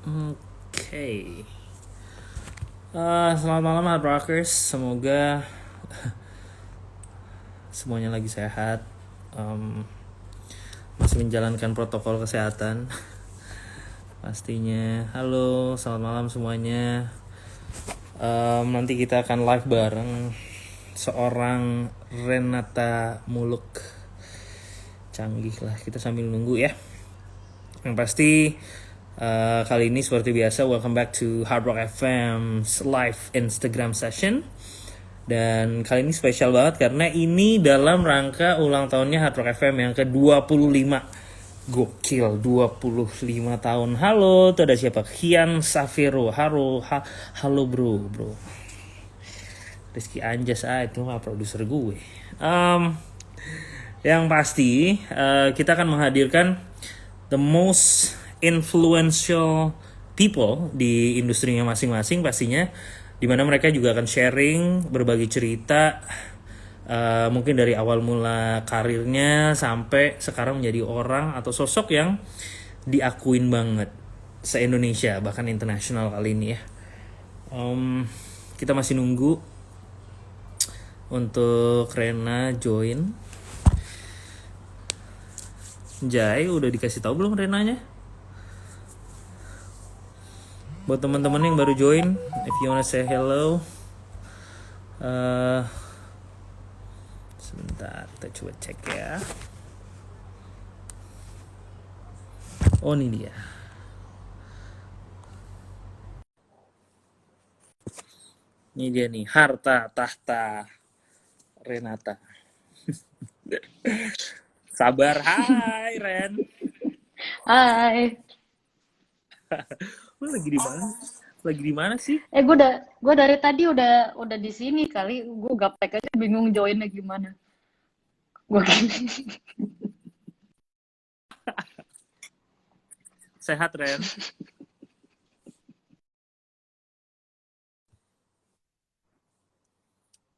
Oke. Selamat malam Hard Rockers. Semoga semuanya lagi sehat. Masih menjalankan protokol kesehatan. Pastinya. Halo, selamat malam semuanya. Nanti kita akan live bareng seorang Renata Muluk. Canggih lah, kita sambil nunggu ya. Yang pasti kali ini seperti biasa, welcome back to Hard Rock FM's live Instagram session. Dan kali ini spesial banget karena ini dalam rangka ulang tahunnya Hard Rock FM yang ke-25. Gokil, 25 tahun. Halo, itu ada siapa? Kian Safiro. Halo bro. Rizky Anjas, itu mah produser gue. Yang pasti kita akan menghadirkan the most influential people di industrinya masing-masing pastinya, dimana mereka juga akan sharing berbagi cerita, mungkin dari awal mula karirnya sampai sekarang menjadi orang atau sosok yang diakuin banget se-Indonesia bahkan internasional kali ini ya. Kita masih nunggu untuk Rena join. Jai udah dikasih tahu belum Renanya? Buat teman-teman yang baru join, if you wanna say hello, sebentar kita coba cek ya. Oh ini dia. Ini dia nih, harta tahta Renata. Sabar, hai Ren. Hai. Lu lagi di mana? Lagi di mana sih? Gue dari tadi udah di sini kali. Gue gaptek aja bingung joinnya gimana. Gue Sehat Ren?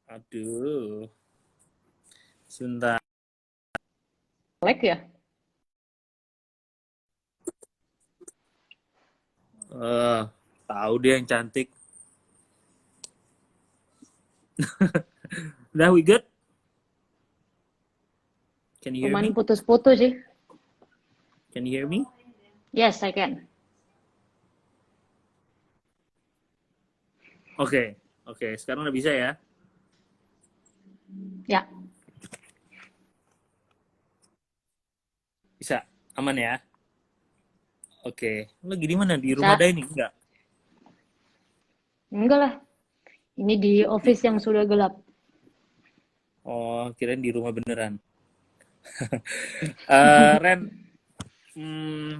Aduh, sebentar. lag ya. Eh, tahu dia yang cantik. Udah, we good? Can you hear Cuman me? putus-putus sih. Can you hear me? Yes, I can. Oke, oke. Sekarang udah bisa ya? Ya, Bisa, aman ya? Oke. Lu lagi di mana? Di rumah bisa. dining? Enggak? Enggak lah. Ini di office yang sudah gelap. Oh, kirain di rumah beneran. Ren, hmm,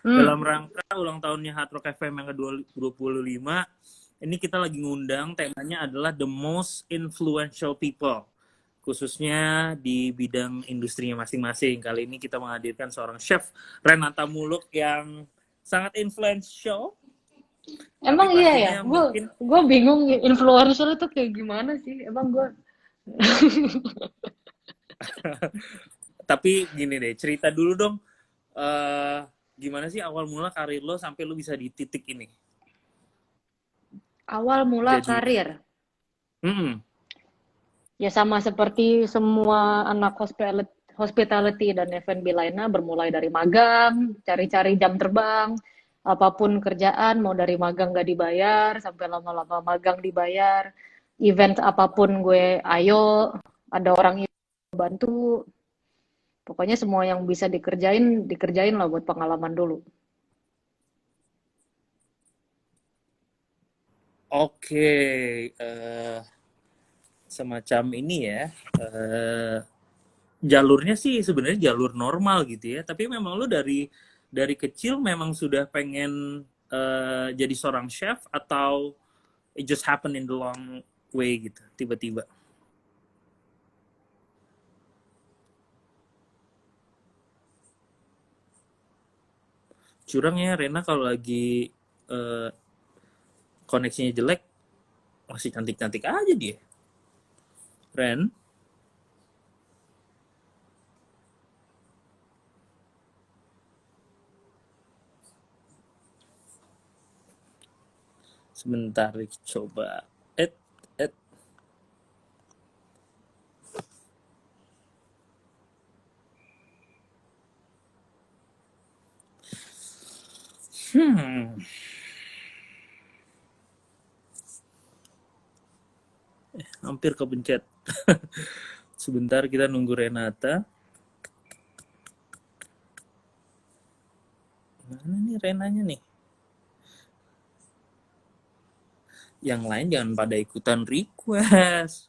dalam Hmm. rangka ulang tahunnya Hard Rock FM yang ke-25, ini kita lagi ngundang, temanya adalah The Most Influential People, khususnya di bidang industrinya masing-masing. Kali ini kita menghadirkan seorang chef, Renata Muluk, yang sangat influential, tapi Emang iya ya. pastinya Gue mungkin, gue bingung influencer itu kayak gimana sih. Emang gue. tapi gini deh, cerita dulu dong, eh gimana sih awal mula karir lo sampai lo bisa di titik ini? Awal mula Jadi, karir. hmm, Ya sama seperti semua anak hospitality dan F&B lainnya bermulai dari magang, cari-cari jam terbang, apapun kerjaan, mau dari magang nggak dibayar, sampai lama-lama magang dibayar, event apapun gue ayo, ada orang yang bantu, pokoknya semua yang bisa dikerjain, dikerjain lah buat pengalaman dulu. oke, eh semacam ini ya, eh jalurnya sih sebenarnya jalur normal gitu ya, tapi memang lu dari kecil memang sudah pengen jadi seorang chef atau it just happen in the long way gitu tiba-tiba. Curang ya Rena, kalau lagi eh, koneksinya jelek masih cantik-cantik aja dia. Ren, Sebentar, coba. Et, et. Hmm. Hampir kepencet. Sebentar kita nunggu Renata. Mana nih Renanya nih? Yang lain jangan pada ikutan request.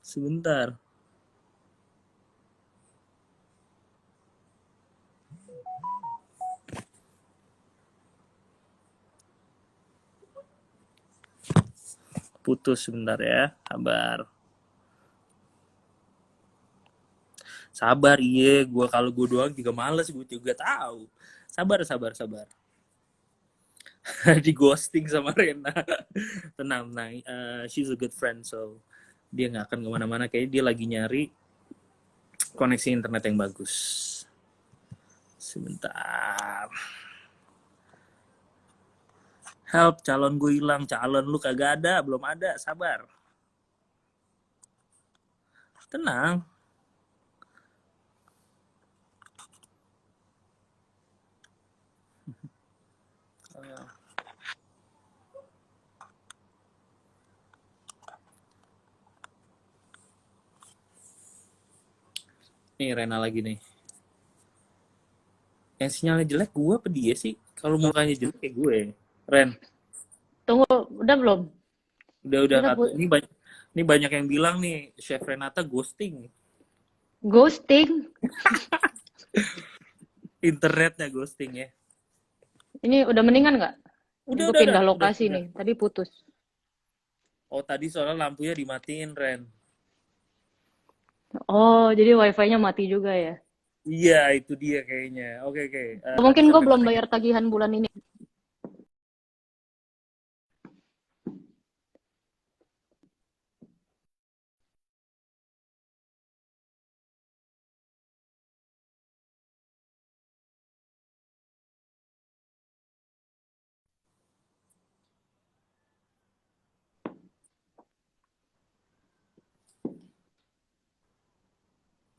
Sebentar. Putus sebentar ya. Sabar. Sabar, iya. Kalau gue doang juga males, gue juga tahu. Sabar, sabar, sabar. Di ghosting sama Rena. Tenang, tenang. She's a good friend, so dia nggak akan kemana-mana. Kayaknya dia lagi nyari koneksi internet yang bagus. Sebentar. Help, calon gue hilang. Calon lu kagak ada, belum ada. Sabar. Tenang. Nih Rena lagi nih. Yang sinyalnya jelek gue apa dia sih? Kalau mukanya jelek kayak gue. Ren, Tunggu, udah belum? udah Kita ini banyak yang bilang nih Chef Renata ghosting. ghosting. Internetnya ghosting ya. Ini udah mendingan nggak? Ini gue pindah Udah, lokasi udah. nih. Tadi putus. Oh tadi soalnya lampunya dimatiin Ren. Oh, jadi wifi-nya mati juga ya? Iya itu dia kayaknya. Oke oke. Tadi Mungkin gue sampai belum mana? bayar tagihan bulan ini.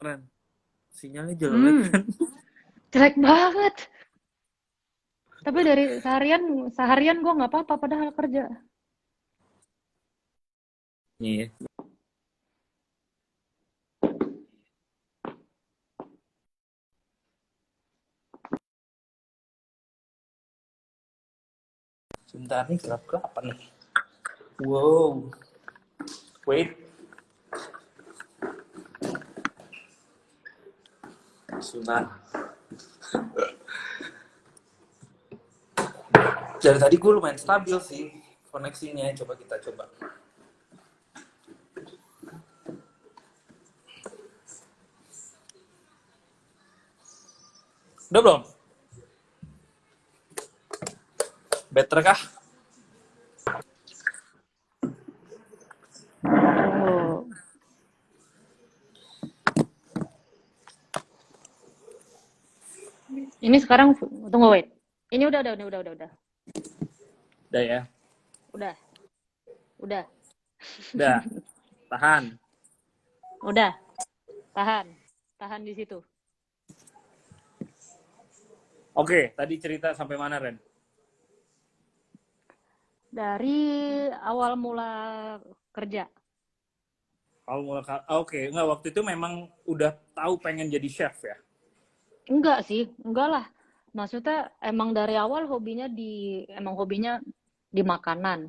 Ren, sinyalnya jelek Hmm, kan? jelek banget. Tapi dari seharian gue nggak apa-apa padahal kerja. Iya. Sebentar nih gelap-gelap nih. Wow. Wait. Sebentar. Dari tadi gue lumayan stabil sih koneksinya. Coba kita coba. Udah belum? Better kah? Oh, ini sekarang tunggu wait. Ini udah. Udah ya. Udah, udah, Udah. Tahan. udah. Tahan, tahan di situ. Oke, tadi cerita sampai mana Ren? Dari awal mula kerja. Kalau mulai oke, enggak waktu itu memang udah tahu pengen jadi chef ya. Enggak sih, enggak lah. Maksudnya emang dari awal emang hobinya di makanan.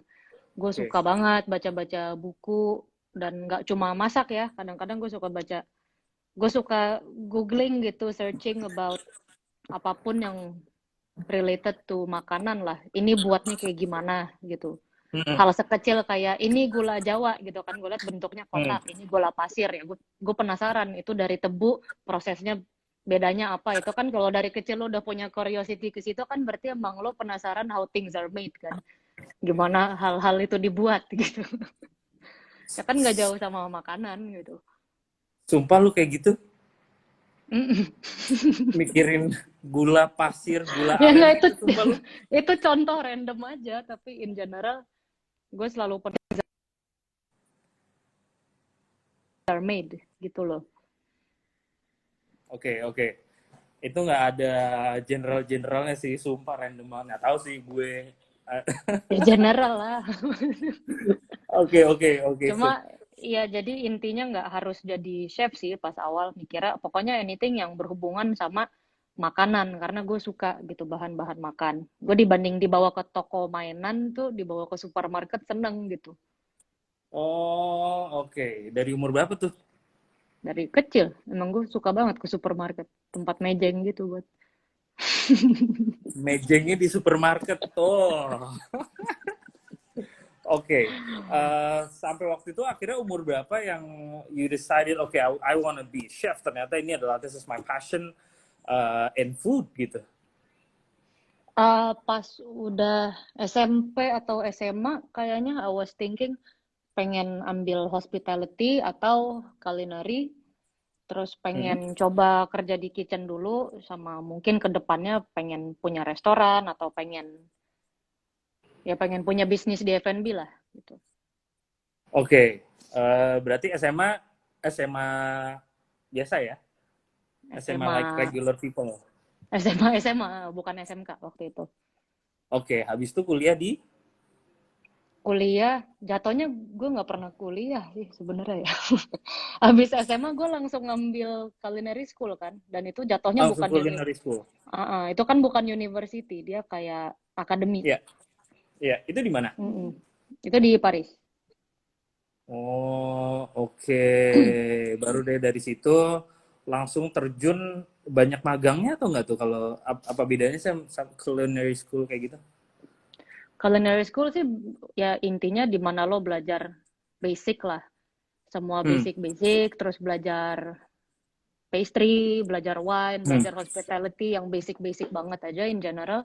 Gue Oke. suka banget baca-baca buku dan nggak cuma masak ya. Kadang-kadang gue suka googling gitu, searching about apapun yang related to makanan lah. Ini buatnya kayak gimana gitu. Hmm. Hal sekecil kayak ini gula Jawa gitu kan, gue liat bentuknya Hmm. kotak, ini gula pasir ya. Gue penasaran itu dari tebu prosesnya bedanya apa. Itu kan kalau dari kecil lo udah punya curiosity ke situ kan berarti emang lo penasaran how things are made kan. Gimana hal-hal itu dibuat gitu. Ya kan nggak jauh sama makanan gitu. Sumpah lu kayak gitu Mm-mm. mikirin gula pasir, gula Ya aren nggak itu gitu sumpah lu. itu contoh random aja tapi in general Gue selalu pakai made gitu loh. Oke, oke. Itu nggak ada generalnya sih, sumpah random banget. Nggak tahu sih gue. Ya general lah. Oke, oke, oke. Cuma ya jadi intinya nggak harus jadi chef sih pas awal mikirnya. Pokoknya anything yang berhubungan sama makanan karena gue suka gitu bahan-bahan makan. Gue dibanding dibawa ke toko mainan tuh dibawa ke supermarket seneng gitu. Oh, oke. Dari umur berapa tuh? Dari kecil emang gue suka banget ke supermarket, tempat mejeng gitu buat. Mejengnya di supermarket. Oh, oke. Sampai waktu itu akhirnya umur berapa yang you decided, okay, I wanna be chef. Ternyata ini adalah, this is my passion in food gitu. Pas udah SMP atau SMA kayaknya I was thinking pengen ambil hospitality atau culinary. Terus Hmm. pengen coba kerja di kitchen dulu, sama mungkin ke depannya pengen punya restoran atau pengen punya bisnis di F&B lah gitu. Oke. Berarti SMA biasa ya? SMA like SMA regular people. SMA bukan SMK waktu itu. Oke, habis itu kuliah di. Kuliah jatuhnya gue nggak pernah kuliah sih sebenarnya ya. Habis SMA gue langsung ngambil culinary school kan, dan itu jatuhnya Langsung bukan culinary school. itu kan bukan university, dia kayak akademi. Iya, iya. Itu di mana? Mm-mm. Itu di Paris. Oh, oke. Baru deh dari situ langsung terjun, banyak magangnya atau nggak tuh, kalau apa bedanya sama culinary school kayak gitu? Culinary school sih ya intinya di mana lo belajar basic lah, semua Hmm, basic-basic, terus belajar pastry, belajar wine, hmm, belajar hospitality yang basic-basic banget aja in general.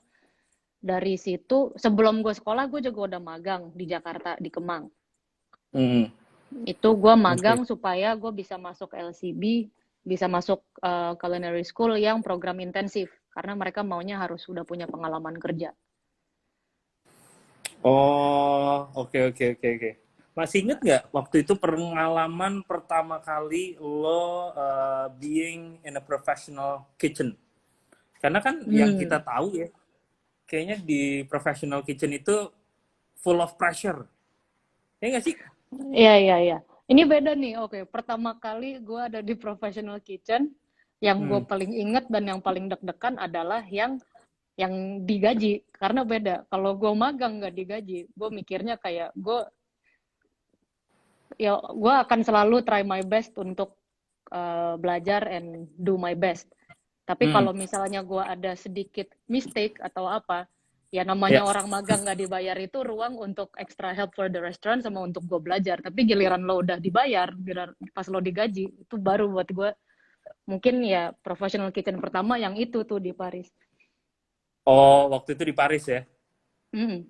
Dari situ sebelum gue sekolah gue juga udah magang di Jakarta di Kemang. hmm. Itu gue Oke. magang supaya gue bisa masuk LCB, bisa masuk culinary school yang program intensif karena mereka maunya harus sudah punya pengalaman kerja. Oh, oke, oke, oke, oke. Masih inget nggak waktu itu pengalaman pertama kali lo being in a professional kitchen? Karena kan yang kita Hmm, tahu ya, kayaknya di professional kitchen itu full of pressure. Ya nggak sih? iya, iya, iya. Ini beda nih. Oke, pertama kali gue ada di professional kitchen, yang gue Hmm. paling inget dan yang paling deg-degan adalah yang digaji. Karena beda. Kalau gue magang nggak digaji, gue mikirnya kayak gue akan selalu try my best untuk belajar and do my best. Tapi Hmm. kalau misalnya gue ada sedikit mistake atau apa, ya Ya. namanya orang magang nggak dibayar itu ruang untuk extra help for the restaurant sama untuk gue belajar. Tapi giliran lo udah dibayar, pas lo digaji, itu baru buat gue mungkin ya professional kitchen pertama yang itu tuh di Paris. Oh, waktu itu di Paris ya. Mm.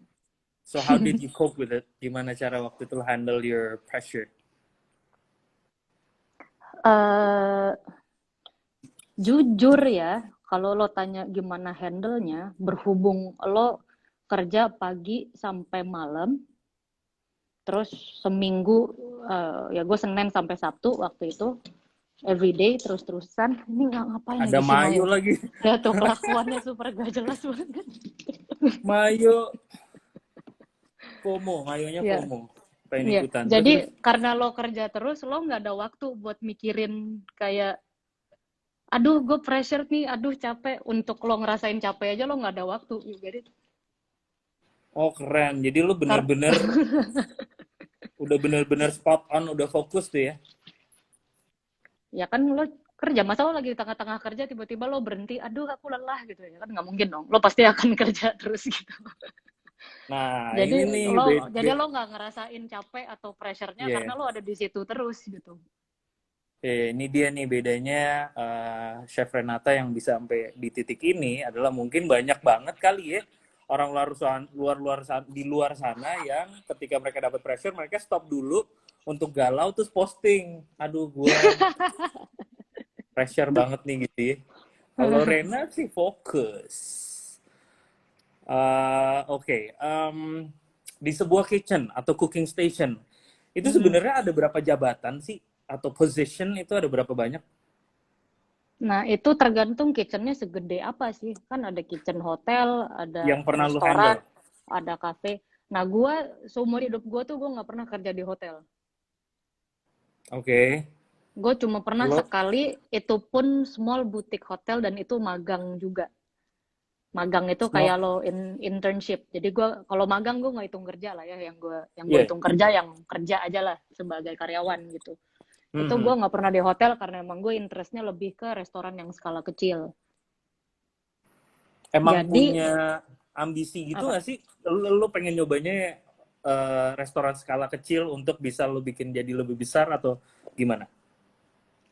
So how did you cope with it? Gimana cara waktu itu handle your pressure? uh, Jujur ya, kalau lo tanya gimana handle-nya, berhubung lo kerja pagi sampai malam, terus seminggu, ya gue Senin sampai Sabtu waktu itu, everyday terus-terusan, ini nggak ngapain Ada lagi sih Mayo Mayo? lagi. Ya tuh kelakuannya super gak jelas banget. Mayo FOMO, Mayonya Ya, FOMO. Pengen ya. ikutan. Terus terus. Jadi karena lo kerja terus, lo nggak ada waktu buat mikirin kayak, aduh gue pressure nih, aduh capek. Untuk lo ngerasain capek aja lo nggak ada waktu. Jadi, Oh, keren. Jadi lu kar bener-bener udah bener-bener spot on, udah fokus tuh ya. ya kan lo kerja, masa lo lagi di tengah-tengah kerja tiba-tiba lo berhenti, aduh aku lelah gitu ya kan nggak mungkin dong, lo pasti akan kerja terus gitu. Nah, Jadi ini nih lo nggak ngerasain capek atau pressure-nya karena yeah. lo ada di situ terus gitu. Ini dia nih bedanya, Chef Renata yang bisa sampai di titik ini adalah mungkin banyak banget kali ya orang di luar sana yang ketika mereka dapat pressure mereka stop dulu untuk galau terus posting. Aduh, gue pressure banget nih gitu ya. Kalau Rena sih fokus. Oke. di sebuah kitchen atau cooking station, itu Mm-mm. sebenarnya ada berapa jabatan sih? Atau position itu ada berapa banyak? Nah, itu tergantung kitchennya segede apa sih. Kan ada kitchen hotel, ada Yang pernah lu restoran, handle? ada cafe. Nah, gue seumur hidup gue tuh gue nggak pernah kerja di hotel. Oke. Gue cuma pernah Lo, sekali, itu pun small boutique hotel dan itu magang juga. Magang itu semua, kayak lo internship. Jadi gue kalau magang gue nggak hitung kerja lah ya. Yang gue iya. hitung kerja yang kerja aja lah sebagai karyawan gitu. Itu gue Mhm. nggak pernah di hotel karena emang gue interestnya lebih ke restoran yang skala kecil. Emang Jadi punya ambisi gitu apa? gak sih? Lu pengen nyobanya restoran skala kecil untuk bisa lu bikin jadi lebih besar atau gimana?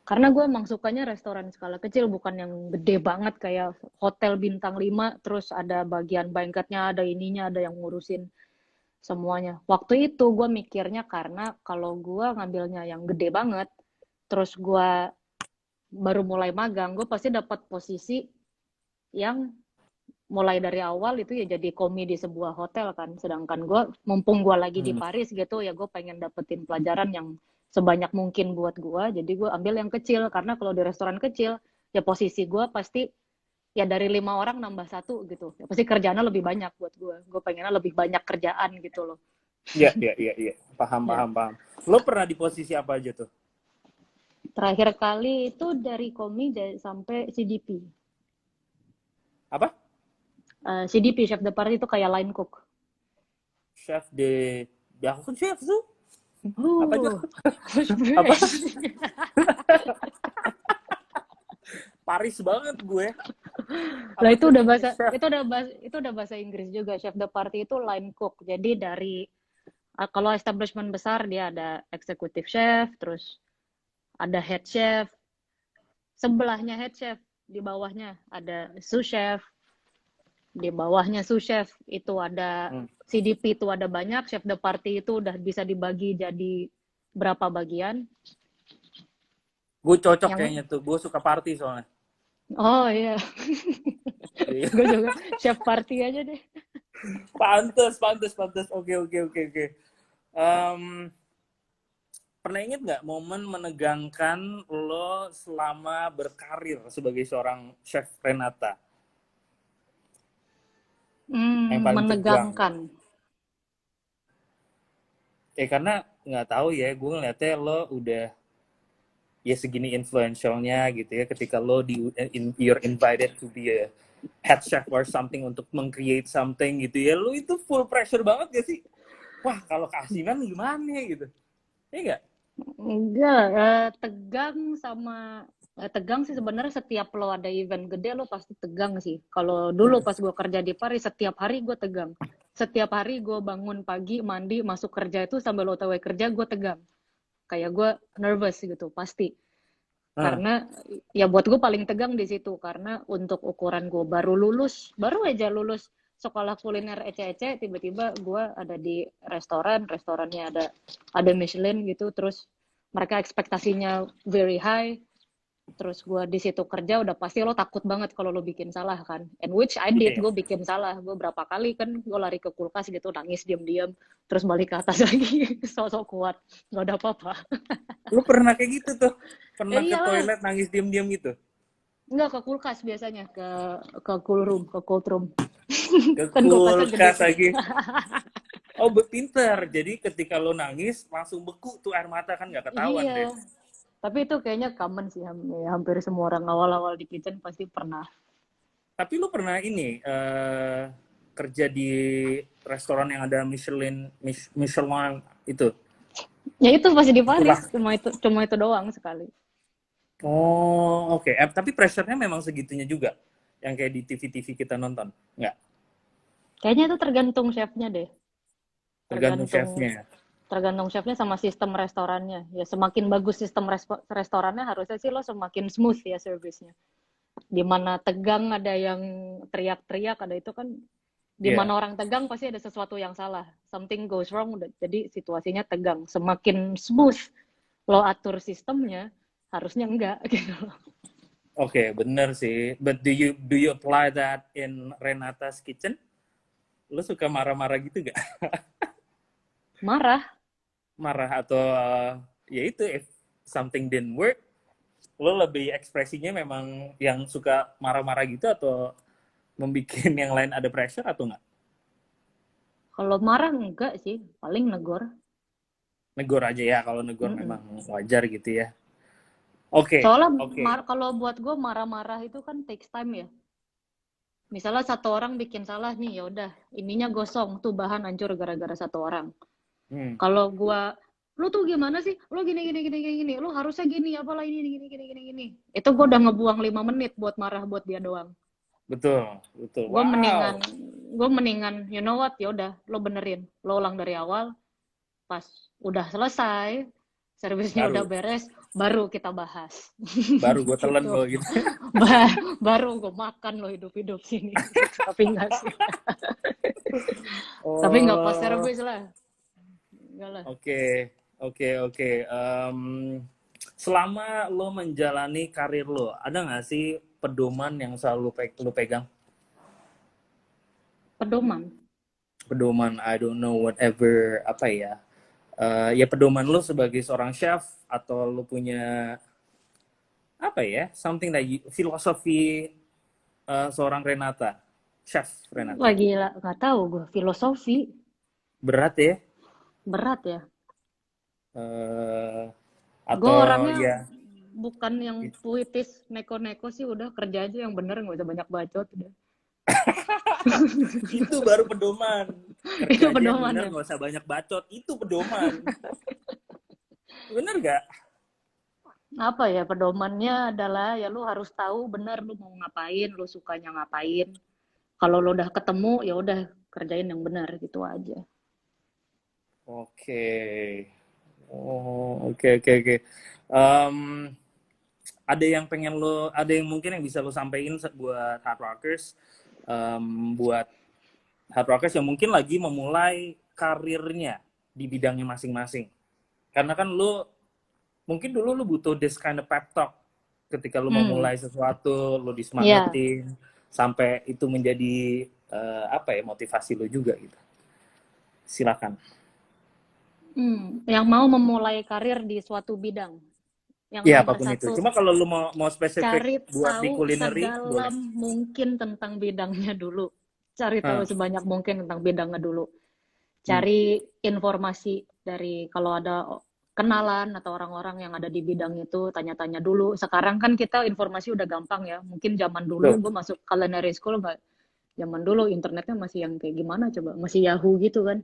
Karena gue emang sukanya restoran skala kecil, bukan yang gede banget kayak hotel bintang 5 terus ada bagian banquetnya, ada ininya, ada yang ngurusin semuanya. Waktu itu gue mikirnya karena kalau gue ngambilnya yang gede banget, terus gue baru mulai magang, gue pasti dapat posisi yang mulai dari awal itu ya jadi komi di sebuah hotel kan. Sedangkan gue, mumpung gue lagi di Hmm. Paris gitu, ya gue pengen dapetin pelajaran yang sebanyak mungkin buat gue. Jadi gue ambil yang kecil, karena kalau di restoran kecil, ya posisi gue pasti ya dari 5 orang nambah satu gitu. Ya pasti kerjaannya lebih banyak buat gue. Gue pengennya lebih banyak kerjaan gitu loh. Iya, iya, iya, iya. Paham, Ya. paham, paham. Lo pernah di posisi apa aja tuh? Terakhir kali itu dari komi sampai CDP. Apa? CDP, chef de partie itu kayak line cook. Chef de... Ya aku kan chef tuh. Apa aja? Uh, Apa? Paris banget gue. Lah Apa itu tuh udah bahasa chef? itu udah bahasa Inggris juga. Chef de partie itu line cook. Jadi dari kalau establishment besar dia ada executive chef, terus ada head chef, sebelahnya head chef, di bawahnya ada sous chef, di bawahnya sous chef itu ada Hmm. CDP itu ada banyak, chef de partie itu udah bisa dibagi jadi berapa bagian. Gue cocok Yang kayaknya tuh. Gue suka party soalnya. oh iya, Iya. gue juga chef party aja deh. Pantes, pantes, pantes. Oke, oke, oke, oke. Em, Pernah inget nggak momen menegangkan lo selama berkarir sebagai seorang chef Renata? Yang paling tegang. Menegangkan. Karena nggak tahu ya, gue ngeliatnya lo udah ya segini influentialnya gitu ya. Ketika lo you're invited to be a head chef or something untuk meng-create something gitu ya, lo itu full pressure banget gak sih? Wah, kalau keasinan gimana ya gitu? Iya nggak? Enggak, tegang sama tegang sih sebenarnya setiap lo ada event gede lo pasti tegang sih. Kalau dulu pas gue kerja di Paris setiap hari gue tegang. Setiap hari gue bangun pagi, mandi, masuk kerja itu sambil OTW kerja gue tegang. Kayak gue nervous gitu pasti. Nah, Karena ya buat gue paling tegang di situ karena untuk ukuran gue baru aja lulus sekolah kuliner ece-ece, tiba-tiba gue ada di restorannya ada Michelin gitu, terus mereka ekspektasinya very high, terus gue di situ kerja udah pasti lo takut banget kalau lo bikin salah kan, and which I did, iya. gue bikin salah, gue berapa kali kan gue lari ke kulkas gitu nangis diam-diam, terus balik ke atas lagi sosok kuat, nggak ada apa-apa. Lu pernah kayak gitu tuh? Ya Pernah ke iyalah. toilet nangis diam-diam gitu? Enggak, ke kulkas biasanya, ke cool room, ke cold room. Ke Kan kulkasnya gede kulkas tuh. lagi. Oh, pinter. Jadi ketika lo nangis, langsung beku tuh air mata kan nggak ketahuan Iya. deh. Tapi itu kayaknya common sih, hampir semua orang awal-awal di kitchen pasti pernah. Tapi lu pernah ini, kerja di restoran yang ada Michelin itu? Ya itu pasti di Paris, Itulah. cuma itu doang sekali. Oh, oke. Tapi pressure-nya memang segitunya juga? Yang kayak di TV-TV kita nonton? Nggak? Kayaknya itu tergantung chefnya deh. Tergantung Tergantung chefnya. tergantung chefnya sama sistem restorannya. Ya semakin bagus sistem restorannya harusnya sih lo semakin smooth ya service-nya. Di mana tegang ada yang teriak-teriak, ada itu kan di Iya. mana orang tegang pasti ada sesuatu yang salah. Something goes wrong, jadi situasinya tegang. Semakin smooth lo atur sistemnya, harusnya enggak gitu. Oke, bener sih. But do you apply that in Renata's kitchen? Lu suka marah-marah gitu gak? Marah. Marah atau ya itu if something didn't work, lo lebih ekspresinya memang yang suka marah-marah gitu atau membuat yang lain ada pressure atau enggak? Kalau marah enggak sih, paling negor. Negor aja ya, kalau negor Mm-mm. memang wajar gitu ya. Oke, Soalnya oke. kalau buat gue marah-marah itu kan takes time ya. Misalnya satu orang bikin salah nih, ya udah ininya gosong, tuh bahan hancur gara-gara satu orang. Hmm, Kalau gua, lu tuh gimana sih? Lu gini gini gini gini gini, lu harusnya gini, apalah ini gini gini gini gini. Itu gua udah ngebuang 5 menit buat marah buat dia doang. betul, betul. Gua mendingan Wow. gua mendingan you know what? Ya udah, lo benerin. Lo ulang dari awal, pas udah selesai, servisnya udah Baru, beres, baru kita bahas. baru gue telan Gitu. lo gitu. Baru gue makan lo hidup-hidup sini gitu. Tapi enggak sih. Tapi enggak pas Oh, servis lah. Enggak lah. oke, oke, oke. Selama lo menjalani karir lo, ada nggak sih pedoman yang selalu lo pegang? Pedoman. Pedoman, I don't know, whatever, apa ya. Ya pedoman lo sebagai seorang chef, atau lo punya, apa ya, something that filosofi seorang Renata, chef Renata. Lagi nggak tahu gue filosofi Berat ya? berat ya. Eh, Gue atau orangnya ya, bukan yang puitis neko-neko sih, udah kerja aja yang bener, nggak usah banyak bacot udah. itu baru pedoman. Itu Kerja aja yang benar, pedomannya. nggak usah banyak bacot. Itu pedoman. Bener gak? Apa ya, pedomannya adalah ya lu harus tahu bener lu mau ngapain, lu sukanya ngapain. Kalau lu udah ketemu ya udah kerjain yang benar gitu aja. Oke. Oh, oke, oke, oke. Em, ada yang pengen lo, ada yang mungkin yang bisa lo sampaikan buat hard rockers, buat hard rockers yang mungkin lagi memulai karirnya di bidangnya masing-masing. Karena kan lo, mungkin dulu lo butuh this kind of pep talk ketika lo mau Hmm, mulai sesuatu, lo ya. disemangatin sampai itu menjadi apa ya, motivasi lo juga gitu. Silakan. Yang mau memulai karir di suatu bidang. Yang Ya nomor apapun itu. satu, Cuma kalau lo mau spesifik cari buat di tahu culinary boleh. sedalam mungkin tentang bidangnya dulu. Cari tahu Hah. sebanyak mungkin tentang bidangnya dulu. Hmm. Cari informasi dari kalau ada kenalan atau orang-orang yang ada di bidang itu, tanya-tanya dulu. Sekarang kan kita informasi udah gampang ya. Mungkin zaman dulu Tuh. gue masuk culinary school nggak, zaman dulu internetnya masih yang kayak gimana coba, masih Yahoo gitu kan.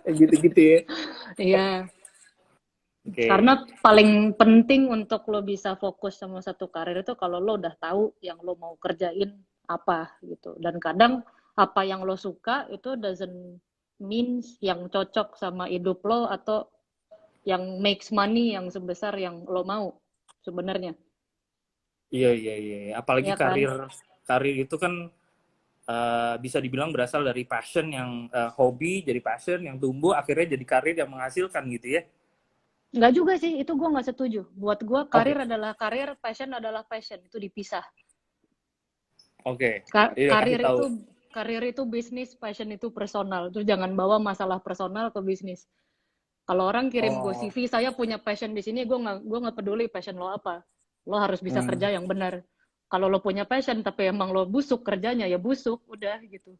Gitu-gitu ya. Iya, Oke. karena paling penting untuk lo bisa fokus sama satu karir itu kalau lo udah tahu yang lo mau kerjain apa gitu. Dan kadang apa yang lo suka itu doesn't means yang cocok sama hidup lo atau yang makes money yang sebesar yang lo mau sebenarnya. Iya, iya, iya. Apalagi Ya kan? karir karir itu kan bisa dibilang berasal dari passion yang hobi jadi passion yang tumbuh akhirnya jadi karir yang menghasilkan gitu ya. Nggak juga sih, itu gue nggak setuju. Buat gue Oke. karir adalah karir, passion adalah passion, itu dipisah. Oke. Jadi udah kasih Karir tahu. itu bisnis, passion itu personal. Terus jangan bawa masalah personal ke bisnis. Kalau orang kirim gue Oh. CV, saya punya passion di sini, gue nggak peduli passion lo apa. Lo harus bisa Hmm. kerja yang benar. Kalau lo punya passion tapi emang lo busuk kerjanya, ya busuk, udah gitu.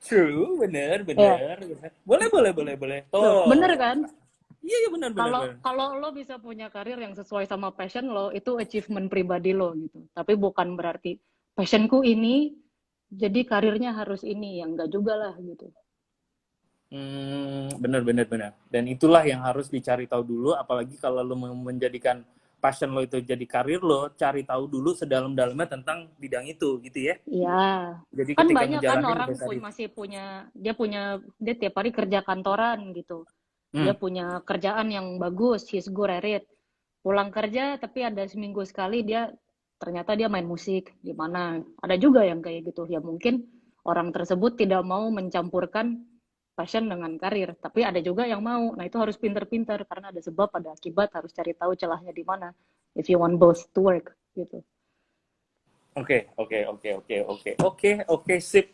True, bener, Ya, bener, bener. Boleh, boleh, boleh, boleh. loh, bener Tuh. kan? Iya, iya, bener, bener, Kalau bener. kalau lo bisa punya karir yang sesuai sama passion lo, itu achievement pribadi lo gitu. Tapi bukan berarti passionku ini, jadi karirnya harus ini, yang enggak juga lah gitu. Bener, bener, bener. Dan itulah yang harus dicari tahu dulu, apalagi kalau lo mau menjadikan passion lo itu jadi karir lo, cari tahu dulu sedalam-dalamnya tentang bidang itu, gitu ya. Iya, Jadi kan ketika banyak kan ngejalanin orang udah tadi. masih punya, dia tiap hari kerja kantoran gitu. Hmm. Dia punya kerjaan yang bagus, he's good at it. Pulang kerja tapi ada seminggu sekali dia ternyata dia main musik gimana. Ada juga yang kayak gitu. Ya mungkin orang tersebut tidak mau mencampurkan passion dengan karir, tapi ada juga yang mau. Nah, itu harus pinter-pinter karena ada sebab, ada akibat, harus cari tahu celahnya di mana if you want both to work gitu. Oke, sip.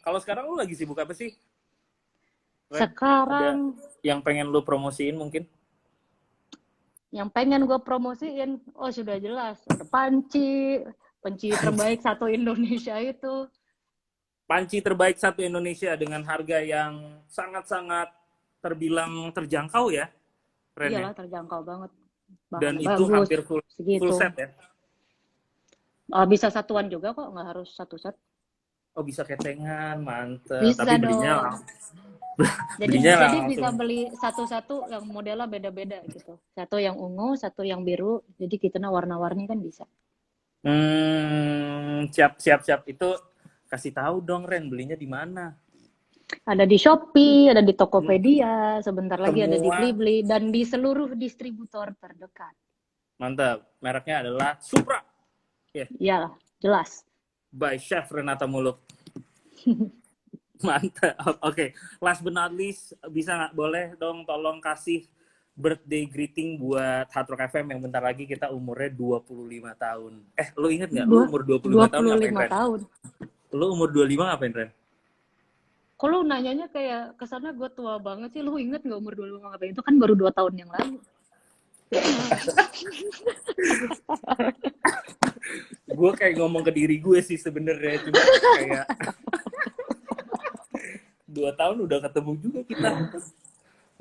Kalau sekarang lu lagi sibuk apa sih, Ren? Ada Sekarang yang pengen lu promosiin mungkin? yang pengen gue promosiin, oh sudah jelas, ada panci, panci terbaik satu Indonesia itu. Panci terbaik satu Indonesia dengan harga yang sangat-sangat terbilang terjangkau ya, Ren ya. Iyalah terjangkau banget, Dan bahannya itu bagus, hampir full segitu. set ya. Bisa satuan juga kok, nggak harus satu set. Oh bisa ketengan, mantep. Tapi Bisa dong. Jadi belinya jadi bisa langsung. beli satu-satu yang modelnya beda-beda gitu. Satu yang ungu, satu yang biru. Jadi kita warna-warni kan bisa. Siap. Itu kasih tahu dong Ren, belinya di mana? Ada di Shopee, ada di Tokopedia, sebentar lagi ada di Semua Blibli, dan di seluruh distributor terdekat. mantap. Mereknya adalah Supra. Yeah. Iyalah, jelas. By Chef Renata Muluk. Mantap. Oke. Last but not least, bisa nggak boleh dong tolong kasih birthday greeting buat Hard Rock FM yang bentar lagi kita umurnya 25 tahun. Lu inget nggak? Lu umur 25 tahun ngapain, 25 Ren? tahun. Lu umur 25 ngapain, Ren? Kok lu nanyanya kayak kesana gue tua banget sih, lu inget nggak umur 25 ngapain? Itu kan baru 2 tahun yang lalu. Gue kayak ngomong ke diri gue sih sebenarnya, cuma kayak 2 tahun udah ketemu juga kita.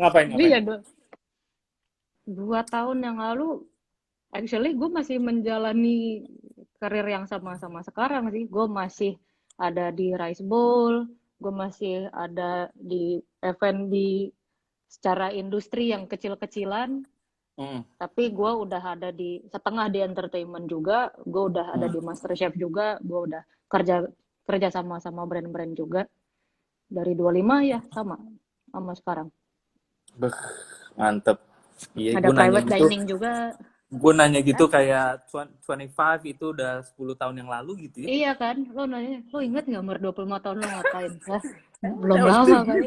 Ngapain? Iya, 2 tahun yang lalu, actually gue masih menjalani karir yang sama-sama sekarang sih. Gue masih ada di Rice Bowl, gue masih ada di F&B secara industri yang kecil-kecilan, tapi gue udah ada di setengah di entertainment juga, gue udah ada di MasterChef juga, gue udah kerja sama brand-brand juga. Dari 25 ya sama sekarang. Beh, mantep. Iya, Ada private dining juga. Gue nanya gitu kayak 25 itu udah 10 tahun yang lalu gitu ya. Iya kan, lo nanya, lo inget nggak umur 25 tahun lo ngapain? Lah, belum lama kali.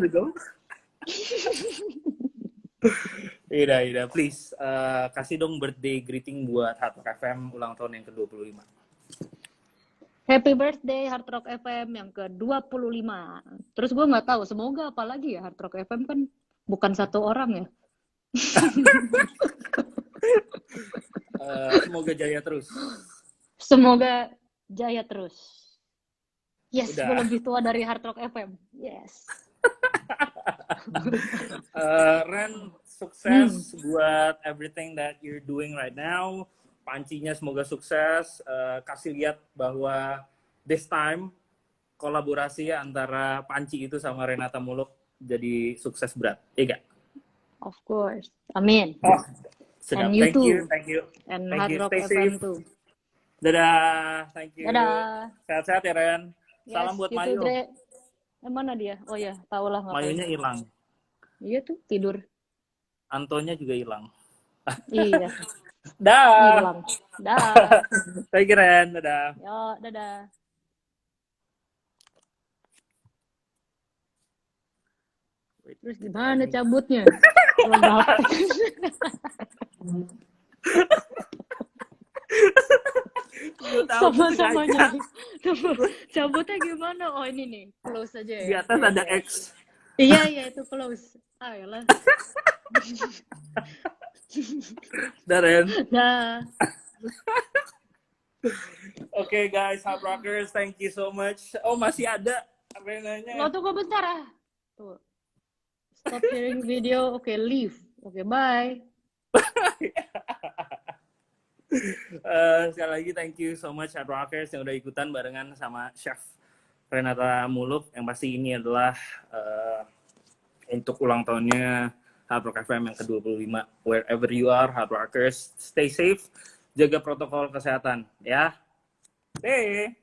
Ida, please kasih dong birthday greeting buat Hard Rock FM ulang tahun yang ke-25. Happy birthday Hard Rock FM yang ke-25. Terus gue nggak tahu, semoga apalagi ya, Hard Rock FM kan bukan satu orang ya. Semoga jaya terus. Semoga jaya terus. Yes, Udah. gue lebih tua dari Hard Rock FM. Yes. Ren, sukses buat everything that you're doing right now. Pancinya semoga sukses. Kasih lihat bahwa this time kolaborasi antara Panci itu sama Renata Muluk jadi sukses berat. Iya gak? Of course. Amin. Sedap. And you Thank too. you. And Thank Hard you. Rock Stay FM safe. too. Dadah. Thank you. Dadah. Sehat-sehat ya, Ren. Salam Yes, buat gitu, Mayu. Dre. Mana dia? Oh ya, tau lah ngapain. Mayunya hilang. Iya tuh, tidur. Antonya juga hilang. Iya. Dah. Hilang. Dah. Thank you, Ren. Dadah. Yo, dadah. Terus gimana cabutnya? Sama-sama nyari. Cabutnya gimana? Oh ini nih, close aja ya. Di atas ada X. Iya itu close. Ayolah. Ren. Dah. Oke guys, Hard Rockers, thank you so much. Oh masih ada Renanya. Lo tunggu bentar ah. Tuh. Stop sharing video. Oke, leave. Oke, bye. Sekali lagi thank you so much Hard Rockers yang udah ikutan barengan sama Chef Renata Muluk. Yang pasti ini adalah untuk ulang tahunnya Hard Rock FM yang ke-25. Wherever you are, Hard Rockers, stay safe, jaga protokol kesehatan ya. Hey.